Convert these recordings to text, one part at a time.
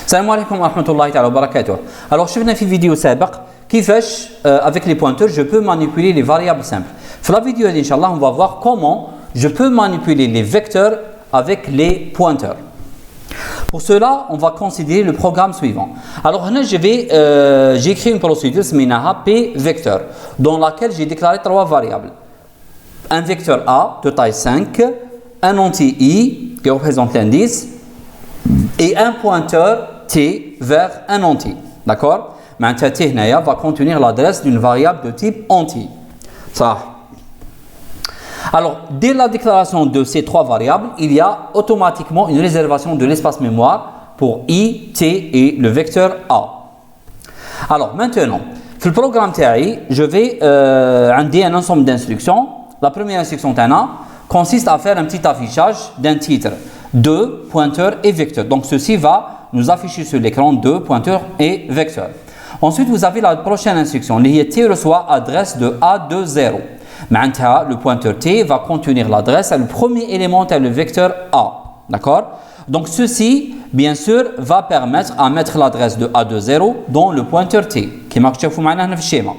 السلام عليكم ورحمة الله تعالى وبركاته. Alors شفنا في فيديو سابق كيفاش avec les pointeurs je peux manipuler les variables simples. في la vidéo d'inchallah on va voir comment je peux manipuler les vecteurs avec les pointeurs. Pour cela, on va considérer le programme suivant. Alors là, j'ai écrit une procédure P vecteur dans laquelle j'ai déclaré trois variables. Un vecteur A de taille 5, un entier I qui représente l'indice et un pointeur T vers un entier. D'accord? Maintenant, T va contenir l'adresse d'une variable de type entier. Ça. Alors, dès la déclaration de ces trois variables, il y a automatiquement une réservation de l'espace mémoire pour I, T et le vecteur A. Alors, maintenant, dans le programme TAI, je vais indiquer un ensemble d'instructions. La première instruction TANA consiste à faire un petit affichage d'un titre, de pointeur et vecteur. Donc, ceci va nous afficher sur l'écran de pointeur et vecteur. Ensuite, vous avez la prochaine instruction. T reçoit adresse de A de 0. Maintenant, le pointeur T va contenir l'adresse, le premier élément est le vecteur A. D'accord? Donc, ceci, bien sûr, va permettre à mettre l'adresse de A de 0 dans le pointeur T. Qui marche dans le schéma.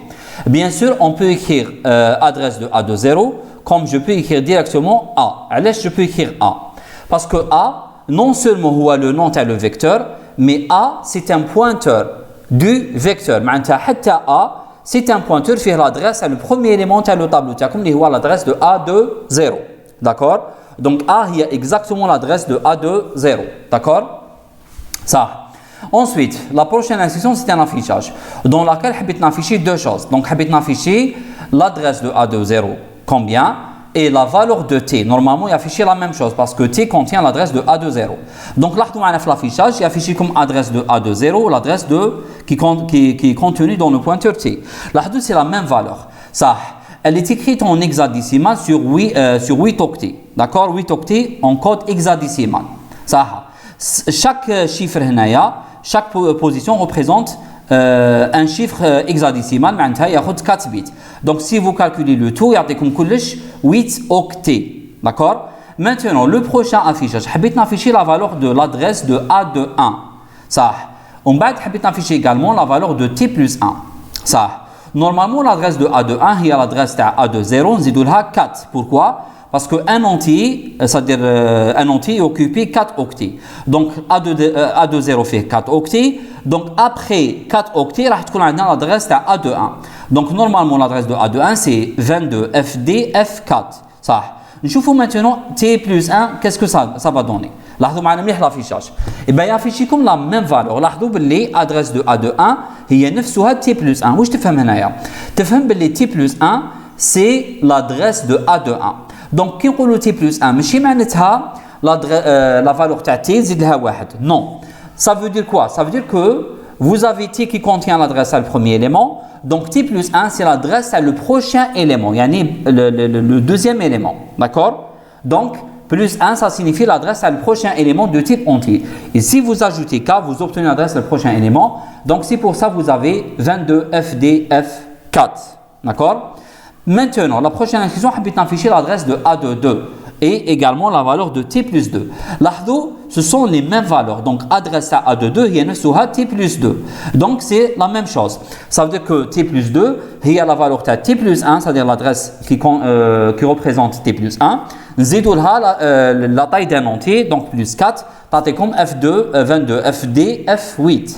Bien sûr, on peut écrire adresse de A de 0 comme je peux écrire directement A. Alors, je peux écrire A. Parce que A, non seulement le nom est le vecteur, mais A, c'est un pointeur du vecteur. Maintenant, A, c'est un pointeur vers l'adresse, le premier élément de le tableau, comme l'adresse de A de 0. D'accord? Donc A, il y a exactement l'adresse de A de 0. D'accord? Ça. Ensuite, la prochaine instruction, c'est un affichage, dans laquelle je vais afficher deux choses. Donc, je vais afficher l'adresse de A de 0, combien? Et la valeur de T. Normalement, il a affiché la même chose parce que T contient l'adresse de A de 0. Donc, là, l'affichage est affiché comme adresse de A de 0, l'adresse qui est contenue dans le pointeur T. Là, c'est la même valeur. Ça, elle est écrite en hexadécimal sur 8 octets. D'accord? 8 octets en code hexadécimal. Ça, chaque chiffre, chaque position représente un chiffre hexadécimal, il y a 4 bits. Donc, si vous calculez le tout, il y a 8 octets. D'accord? Maintenant, le prochain affichage, je vais afficher la valeur de l'adresse de A de 1. Ça. On va afficher également la valeur de T plus 1. Ça. Normalement, l'adresse de A de 1, il y a l'adresse de A de 0, on a 4. Pourquoi? Parce qu'un entier, c'est-à-dire un entier est occupé 4 octets. Donc, A de 0 fait 4 octets. Donc, après 4 octets, on a l'adresse de A de 1. Donc, normalement, l'adresse de A de 1, c'est 22 FD F4. Ça. Nous voyons maintenant T plus 1, qu'est-ce que ça va donner? Là, on a l'affichage. Et bien, il affiche comme la même valeur. Là, on a l'adresse de A de 1, il y a T plus 1. Où je te fais maintenant? Tu fais que T plus 1, c'est l'adresse de A de 1. Donc, quand on a T plus 1, mais la valeur de T, c'est 1. Non. Ça veut dire quoi? Ça veut dire que vous avez T qui contient l'adresse à le premier élément. Donc, T plus 1, c'est l'adresse à le prochain élément, le deuxième élément. D'accord? Donc, plus 1, ça signifie l'adresse à le prochain élément de type entier. Et si vous ajoutez K, vous obtenez l'adresse à le prochain élément. Donc, c'est pour ça que vous avez 22 FDF4. D'accord? Maintenant, la prochaine instruction, je vais afficher l'adresse de A de 2 et également la valeur de T plus 2. Là, ce sont les mêmes valeurs. Donc, adresse à A de 2, il y a T plus 2. Donc, c'est la même chose. Ça veut dire que T plus 2, il y a la valeur de T plus 1, c'est-à-dire l'adresse qui représente T plus 1. La taille d'un entier, donc plus 4, comme F2, 22, FD, F8.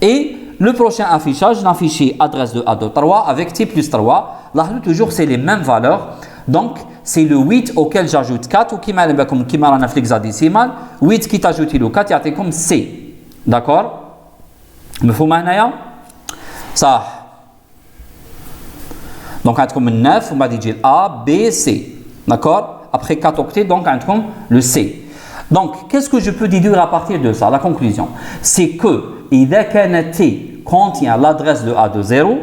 Et le prochain affichage, j'affiche adresse de A de 3 avec T plus 3. Là, toujours, c'est les mêmes valeurs. Donc, c'est le 8 auquel j'ajoute 4 ou qui m'a un hexadécimal. 8 qui t'ajoute le 4, il y a comme C. D'accord? Me faut maintenant ça. Donc, on a comme 9, on va dire A, B, C. D'accord? Après 4 octets, donc, on a comme le C. Donc, qu'est-ce que je peux déduire à partir de ça? La conclusion, c'est que إذا كان T contient l'adresse de A de 0,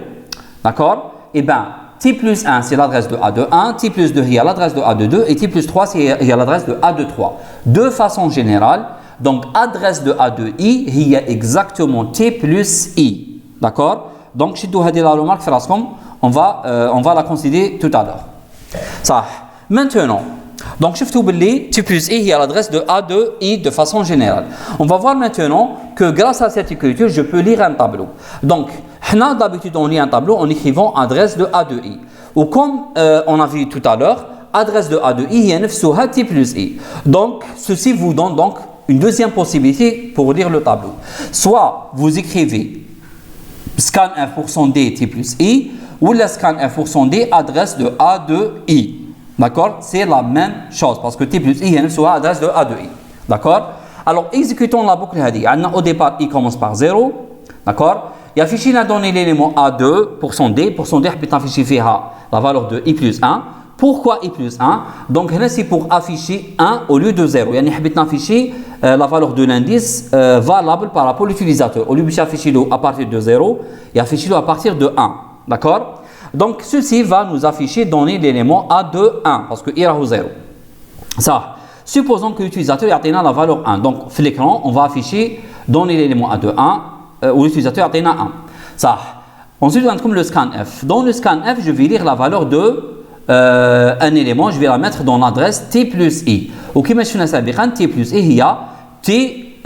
d'accord? Eh bien, T plus 1, c'est l'adresse de A de 1, T plus 2, il y a l'adresse de A de 2, et T plus 3, il y a l'adresse de A de 3. De façon générale, donc, adresse de A de I, il y a exactement T plus I. D'accord? Donc, si vous avez la remarque, on va la considérer tout à l'heure. Ça. Maintenant, Donc, je vais T plus I à l'adresse de A de I de façon générale. On va voir maintenant que grâce à cette écriture, je peux lire un tableau. Donc, d'habitude, on lit un tableau en écrivant adresse de A de I. Ou comme on a vu tout à l'heure, adresse de A de I est T plus I. Donc, ceci vous donne donc une deuxième possibilité pour lire le tableau. Soit vous écrivez scanf%D T plus I, ou le scanf%D adresse de A de I. D'accord? C'est la même chose parce que T plus I est adresse de A de I. D'accord? Alors, exécutons la boucle. Au départ, I commence par 0. D'accord? Il y a affiché la donnée l'élément A2 pour son D. Pour son D, on peut afficher la valeur de I plus 1. Pourquoi I plus 1? Donc, c'est pour afficher 1 au lieu de 0. Il y a afficher la valeur de l'indice valable par rapport à l'utilisateur. Au lieu d'afficher à partir de 0, il affiche à partir de 1. D'accord? Donc, ceci va nous afficher, donner l'élément A de 1 parce qu'il y a 0. Ça, supposons que l'utilisateur a la valeur 1. Donc, sur l'écran, on va afficher, donner l'élément A de 1 où l'utilisateur a 1. Ça. Ensuite, on a comme le scanf. Dans le scanf, je vais lire la valeur de un élément, je vais la mettre dans l'adresse T plus I. Ou qui me suit T plus I, il y a T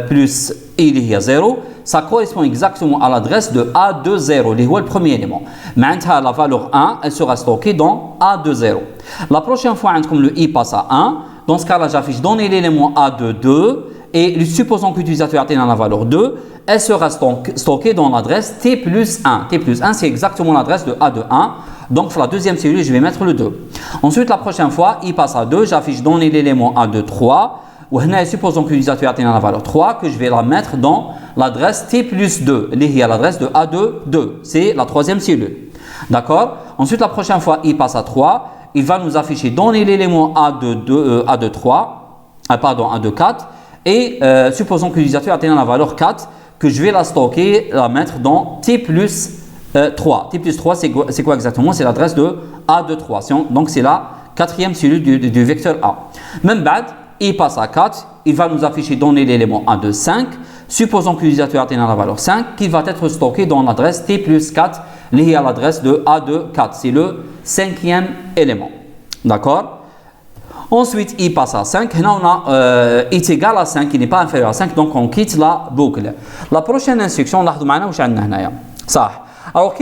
plus I, il y a 0. Ça correspond exactement à l'adresse de A de 0, qui est le premier élément. Maintenant, la valeur 1, elle sera stockée dans A de 0. La prochaine fois, comme le I passe à 1, dans ce cas-là, j'affiche donner l'élément A de 2. Et supposons que l'utilisateur atteint la valeur 2, elle sera stockée dans l'adresse T plus 1. T plus 1, c'est exactement l'adresse de A de 1. Donc, pour la deuxième cellule, je vais mettre le 2. Ensuite, la prochaine fois, I passe à 2, j'affiche donner l'élément A de 3. Ou supposons que l'utilisateur atteint la valeur 3, que je vais la mettre dans l'adresse T plus 2, qui est l'adresse de A de 2. C'est la troisième cellule. D'accord? Ensuite, la prochaine fois, I passe à 3, il va nous afficher donner l'élément A de 3, A de 4. Et supposons que l'utilisateur atteint la valeur 4, que je vais la stocker, la mettre dans T plus 3. T plus 3, c'est quoi exactement? C'est l'adresse de A de 3. Donc, c'est la quatrième cellule du vecteur A. Même bad, il passe à 4, il va nous afficher donner l'élément A de 5. Supposons que l'utilisateur atteint la valeur 5, qui va être stocké dans l'adresse T plus 4, liée à l'adresse de A de 4. C'est le cinquième élément. D'accord? Ensuite, il passe à 5. Là, on a est égal à 5, qui n'est pas inférieur à 5, donc on quitte la boucle. La prochaine instruction, alors,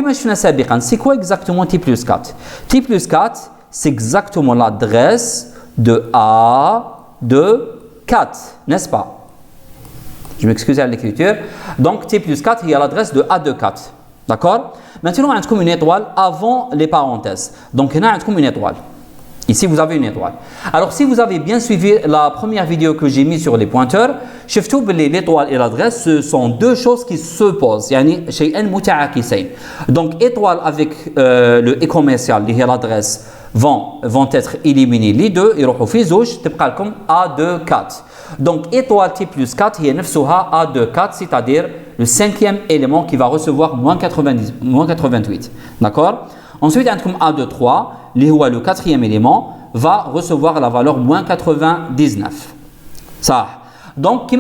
c'est quoi exactement T plus 4? T plus 4, c'est exactement l'adresse de A de 4, n'est-ce pas? Je m'excuse à l'écriture. Donc, T plus 4, il y a l'adresse de A de 4. D'accord? Maintenant, on a une étoile avant les parenthèses. Donc, on a une étoile. Ici, vous avez une étoile. Alors, si vous avez bien suivi la première vidéo que j'ai mise sur les pointeurs, l'étoile et l'adresse, ce sont deux choses qui s'opposent. Donc, étoile avec le et commercial, qui est l'adresse, vont être éliminés les deux. Ils vont faire comme A de 4. Donc, étoile T plus 4, il y a A de 4, c'est-à-dire le cinquième élément qui va recevoir moins 88. D'accord? Ensuite, comme A de 3, le quatrième élément va recevoir la valeur moins 99. Ça. Donc,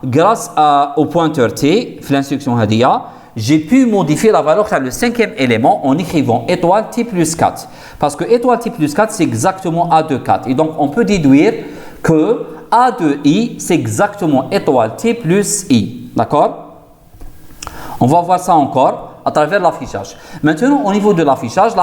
grâce au pointeur T, l'instruction Hadia, j'ai pu modifier la valeur du cinquième élément en écrivant étoile T plus 4. Parce que étoile T plus 4, c'est exactement A de 4. Et donc, on peut déduire que A de I, c'est exactement étoile T plus I. D'accord? On va voir ça encore à travers l'affichage. Maintenant, au niveau de l'affichage,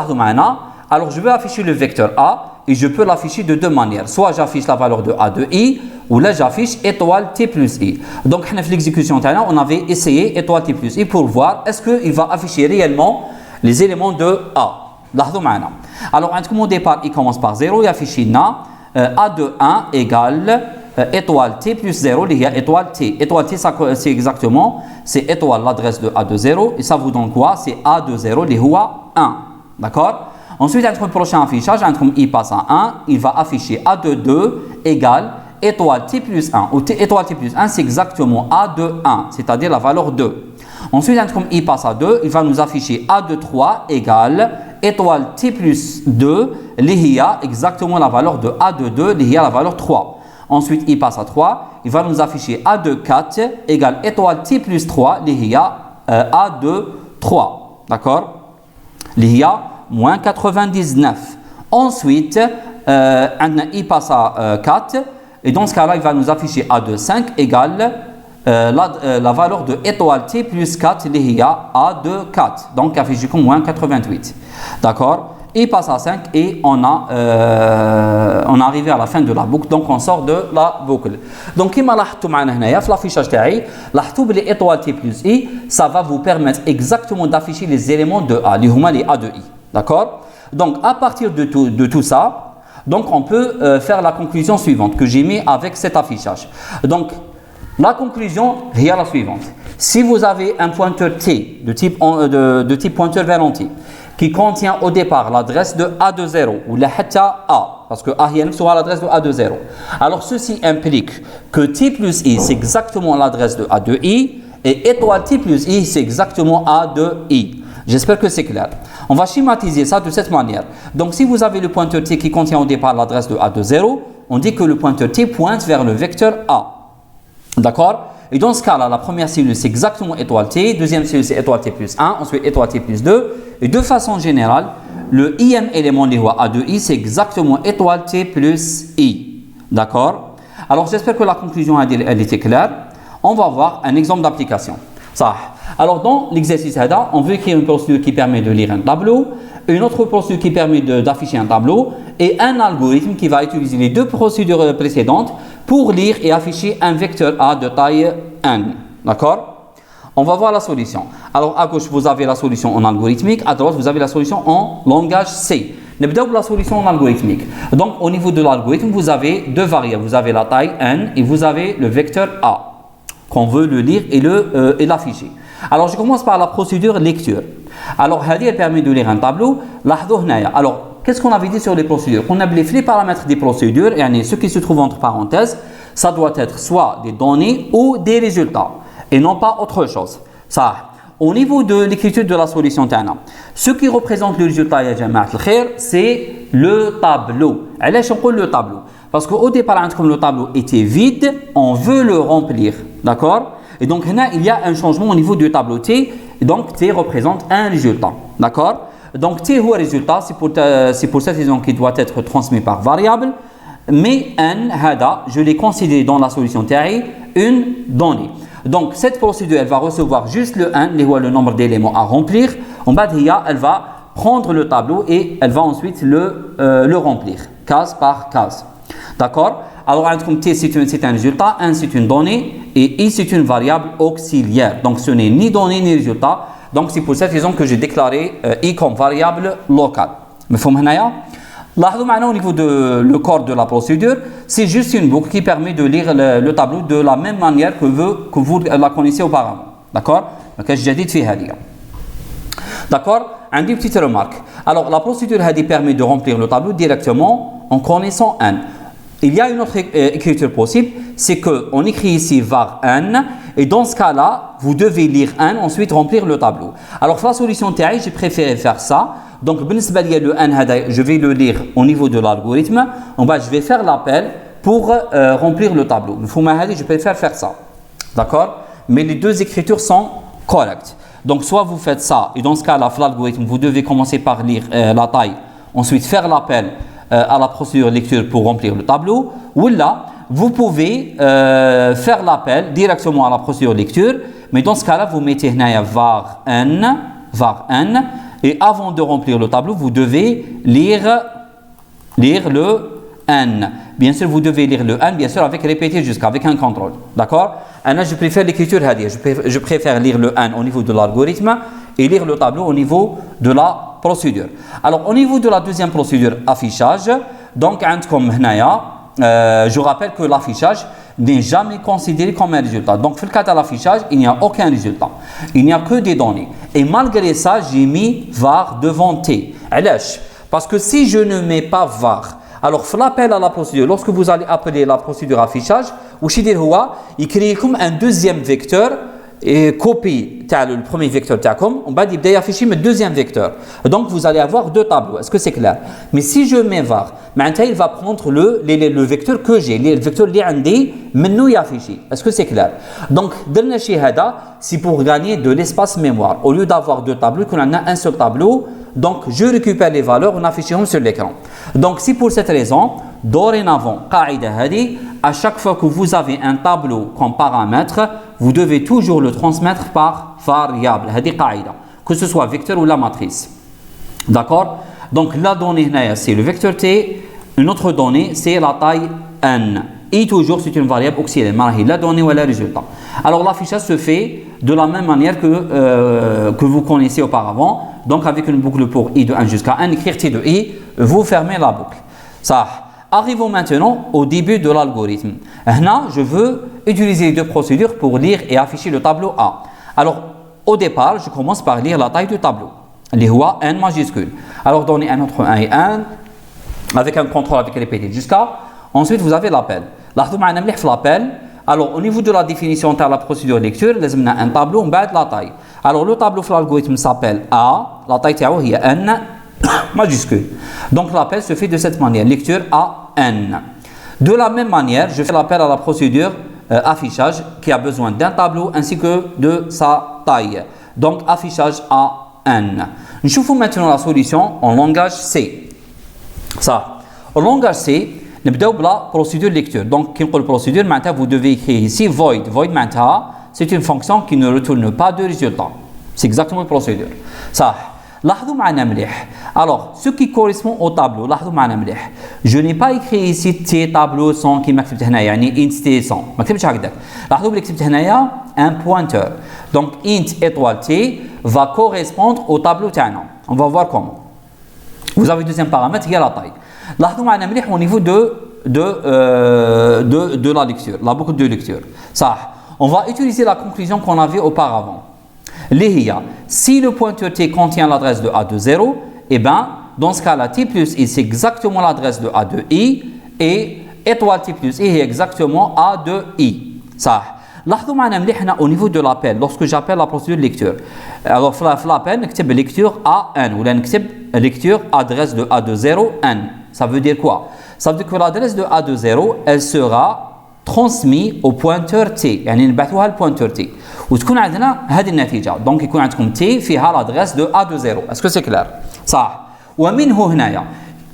alors je vais afficher le vecteur A et je peux l'afficher de deux manières. Soit j'affiche la valeur de A de I, ou là j'affiche étoile T plus I. Donc, dans l'exécution, on avait essayé étoile T plus I pour voir est-ce qu'il va afficher réellement les éléments de A. Alors, au départ, il commence par 0, il affiche A de 1 égale étoile T plus 0, il y a étoile T. Étoile T, c'est exactement, c'est étoile l'adresse de A de 0, et ça vous donne quoi? C'est A de 0, il y a 1. D'accord? Ensuite, le prochain affichage, il passe à 1, il va afficher A de 2 égale étoile T plus 1. Ou étoile T plus 1, c'est exactement A de 1, c'est-à-dire la valeur 2. Ensuite, il passe à 2, il va nous afficher A de 3 égale étoile T plus 2, il y a exactement la valeur de A de 2, il y a la valeur 3. Ensuite, il passe à 3, il va nous afficher A de 4 égale étoile T plus 3, il y a A de 3. D'accord? Il y a moins 99. Ensuite, I passe à 4, et dans ce cas-là, il va nous afficher A de 5 égale la valeur de étoile T plus 4, qui est A de 4. Donc, affiché comme moins 88. D'accord? Il passe à 5 et on est arrivé à la fin de la boucle, donc on sort de la boucle. Donc, comme vous voyez ici, l'affichage تاعي لاحظوا بلي étoile T plus I, ça va vous permettre exactement d'afficher les éléments de A, les A de I. D'accord? Donc, à partir de tout ça, donc on peut faire la conclusion suivante que j'ai mis avec cet affichage. Donc, la conclusion est la suivante. Si vous avez un pointeur T de type pointeur vers entier qui contient au départ l'adresse de A de 0 ou la hatta A, parce que A soit l'adresse de A de 0. Alors ceci implique que T plus I c'est exactement l'adresse de A de I et étoile T plus I c'est exactement A de I. J'espère que c'est clair. On va schématiser ça de cette manière. Donc si vous avez le pointeur T qui contient au départ l'adresse de A de 0, on dit que le pointeur T pointe vers le vecteur A. D'accord? Et dans ce cas-là, la première cellule c'est exactement étoile T, deuxième cellule c'est étoile T plus 1, ensuite étoile T plus 2. Et de façon générale, le ième élément de A de I c'est exactement étoile T plus I. D'accord? Alors j'espère que la conclusion elle était claire. On va voir un exemple d'application. Ça. Alors dans l'exercice HADA, on veut créer une procédure qui permet de lire un tableau, une autre procédure qui permet d'afficher un tableau et un algorithme qui va utiliser les deux procédures précédentes pour lire et afficher un vecteur A de taille n. D'accord? On va voir la solution. Alors à gauche, vous avez la solution en algorithmique, à droite, vous avez la solution en langage C. Nous allons la solution en algorithmique. Donc au niveau de l'algorithme, vous avez deux variables. Vous avez la taille n et vous avez le vecteur A qu'on veut le lire et l'afficher. Alors je commence par la procédure lecture. Alors elle permet de lire un tableau. Alors qu'est-ce qu'on avait dit sur les procédures? On a les paramètres des procédures, et ce qui se trouve entre parenthèses, ça doit être soit des données ou des résultats, et non pas autre chose. Ça, au niveau de l'écriture de la solution, ce qui représente le résultat, c'est le tableau. Allez, on le tableau. Parce qu'au départ, comme le tableau était vide, on veut le remplir. D'accord? Et donc, là, il y a un changement au niveau du tableau T. Donc, T représente un résultat. D'accord? Donc, T ou résultat, c'est pour cette raison qu'il doit être transmis par variable. Mais N, hada, je l'ai considéré dans la solution TRI une donnée. Donc, cette procédure, elle va recevoir juste le N, le nombre d'éléments à remplir. En bas, elle va prendre le tableau et elle va ensuite le remplir, case par case. D'accord? Alors, T, c'est un résultat, N, c'est une donnée et I, c'est une variable auxiliaire. Donc, ce n'est ni donnée ni résultat. Donc, c'est pour cette raison que j'ai déclaré I comme variable locale. Mais faut maintenant, au niveau de le corps de la procédure, c'est juste une boucle qui permet de lire le tableau de la même manière que vous la connaissez auparavant. D'accord? Donc, j'ai dit fait hadia. D'accord? Un des petites remarques. Alors, la procédure hadia permet de remplir le tableau directement en connaissant N. Il y a une autre écriture possible, c'est qu'on écrit ici var n, et dans ce cas-là, vous devez lire n, ensuite remplir le tableau. Alors, la solution TI, j'ai préféré faire ça. Donc, le n, je vais le lire au niveau de l'algorithme. En bas, je vais faire l'appel pour remplir le tableau. Je préfère faire ça. D'accord? Mais les deux écritures sont correctes. Donc, soit vous faites ça, et dans ce cas-là, l'algorithme, vous devez commencer par lire la taille, ensuite faire l'appel à la procédure lecture pour remplir le tableau, ou là, vous pouvez faire l'appel directement à la procédure lecture, mais dans ce cas-là, vous mettez var n, et avant de remplir le tableau, vous devez lire le n. Bien sûr, vous devez lire le n, bien sûr, avec répéter avec un contrôle. D'accord? Là, je préfère l'écriture hadia. Je préfère lire le n au niveau de l'algorithme et lire le tableau au niveau de la procédure. Alors, au niveau de la deuxième procédure, affichage, donc, je rappelle que l'affichage n'est jamais considéré comme un résultat. Donc, dans le cas de l'affichage, il n'y a aucun résultat. Il n'y a que des données. Et malgré ça, j'ai mis var devant T. Parce que si je ne mets pas var, alors, l'appel à la procédure, lorsque vous allez appeler la procédure affichage, il crée comme un deuxième vecteur copie le premier vecteur تاعكم on va يبدا يافيشي le deuxième vecteur. Donc vous allez avoir deux tableaux. Est-ce que c'est clair? Mais si je mets var, il va prendre le vecteur que j'ai, le vecteur اللي عندي منه يافيشي. Est-ce que c'est clair? Donc درنا شي هذا c'est pour gagner de l'espace mémoire. Au lieu d'avoir deux tableaux, qu'on a un seul tableau, donc je récupère les valeurs, on affiche sur l'écran. Donc c'est pour cette raison, dorénavant, قاعدة هذه, à chaque fois que vous avez un tableau comme paramètre, vous devez toujours le transmettre par variable. هذه قاعدة, que ce soit vecteur ou la matrice. D'accord? Donc la donnée c'est le vecteur t, une autre donnée c'est la taille n. Et toujours c'est une variable auxiliaire, la donnée ou le résultat. Alors l'affichage se fait de la même manière que vous connaissez auparavant. Donc avec une boucle pour i de 1 jusqu'à n, écrire t de i, vous fermez la boucle. Ça. Arrivons maintenant au début de l'algorithme. Là, je veux utiliser les deux procédures pour lire et afficher le tableau A. Alors, au départ, je commence par lire la taille du tableau. Les rois n majuscule. Alors, donnez un entre 1 et 1 avec un contrôle avec les petit jusqu'à. Ensuite, vous avez l'appel. L'appel. Alors, au niveau de la définition de la procédure lecture, nous avons un tableau, on bat la taille. Alors, le tableau de l'algorithme s'appelle A. La taille est n majuscule. Donc l'appel se fait de cette manière, lecture à n. De la même manière, je fais l'appel à la procédure affichage qui a besoin d'un tableau ainsi que de sa taille. Donc affichage à n. Nous voyons maintenant la solution en langage C. Ça, en langage C, nous avons la procédure lecture. Donc, quand on procédure, vous devez écrire ici void. Void, c'est une fonction qui ne retourne pas de résultat. C'est exactement la procédure. Ça. Alors, ce qui correspond au tableau, je n'ai pas écrit ici T tableau sans qui m'accepte int T sans. Un pointeur. Donc, int étoile T va correspondre au tableau. On va voir comment. Vous avez le deuxième paramètre, il y a la taille. Au niveau de la lecture, la boucle de lecture. Ça, on va utiliser la conclusion qu'on avait auparavant. Si le pointeur T contient l'adresse de A de 0, eh bien, dans ce cas-là, T plus I, c'est exactement l'adresse de A de I, et étoile T plus I est exactement A de I. Ça. Au niveau de l'appel, lorsque j'appelle la procédure de lecture, alors l'appel, on lecture A N, ou on lecture adresse de A de 0, N. Ça veut dire quoi? Ça veut dire que l'adresse de A de 0, elle sera transmise au pointeur T, يعني نبعثوها البوينتر T. وتكون عندنا هذه النتيجه دونك يكون عندكم تي فيها l'adresse de A de 0. Est-ce que c'est clair? صح. ومنه هنايا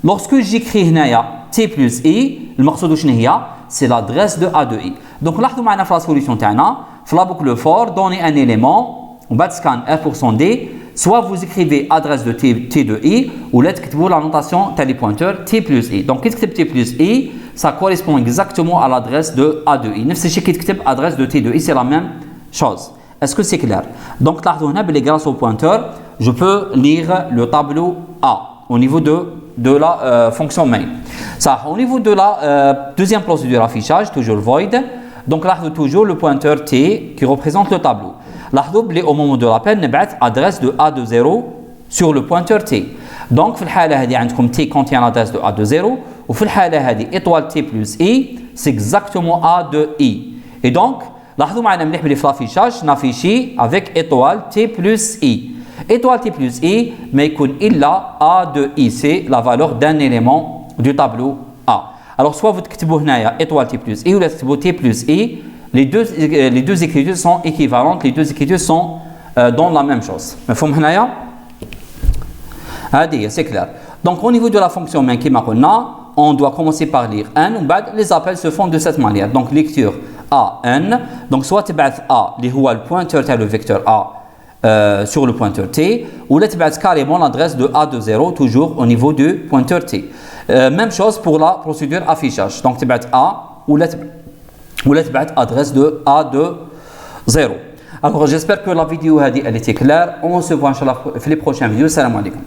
lorsque j'écris هنايا T plus I المقصود شنو هي؟ c'est l'adresse de A de I. Donc لاحظوا معنا في la solution تاعنا في la boucle for donnez un élément ومن بعد scan R%D soit vous écrivez adresse de T de I ou là تكتبوا la notation تاع les pointeurs T plus I. Donc كي تكتب T plus I ça correspond exactement à l'adresse de A de I. نفس الشيء كي تكتب adresse de T de I c'est la même chose. Est-ce que c'est clair? Donc, grâce au pointeur, je peux lire le tableau A au niveau de la fonction main. Ça, au niveau de la deuxième procédure affichage, toujours void. Donc, là, toujours le pointeur T qui représente le tableau. Là, au moment de l'appel, nous avons adresse de A de 0 sur le pointeur T. Donc, dans le cas T contient l'adresse de A de 0. Ou dans le cas étoile T plus I, c'est exactement A de I. Et donc, لاحظوا معنا مليح بلي في l'affichage نافيشي avec étoile T plus I. Étoile T plus I ما يكون إلا A de I, c'est la valeur d'un élément du tableau A. Alors soit vous تكتبوا هنايا étoile T plus I ou تكتبوا T plus I, les deux écritures sont équivalentes, les deux écritures sont dans la même chose. مفهوم هنايا؟ هذه c'est clair. Donc au niveau de la fonction main كما قلنا, on doit commencer par lire n ou les appels se font de cette manière. Donc lecture A, N. Donc, soit tu bats A, qui est le pointeur, le vecteur A sur le pointeur T, ou là tu bats carrément l'adresse de A de 0, toujours au niveau du pointeur T. Même chose pour la procédure affichage. Donc, tu bats A, ou là tu bats adresse de A de 0. Alors, j'espère que la vidéo elle était claire. On se voit, Inch'Allah, dans les prochaines vidéos. Salam alaikum.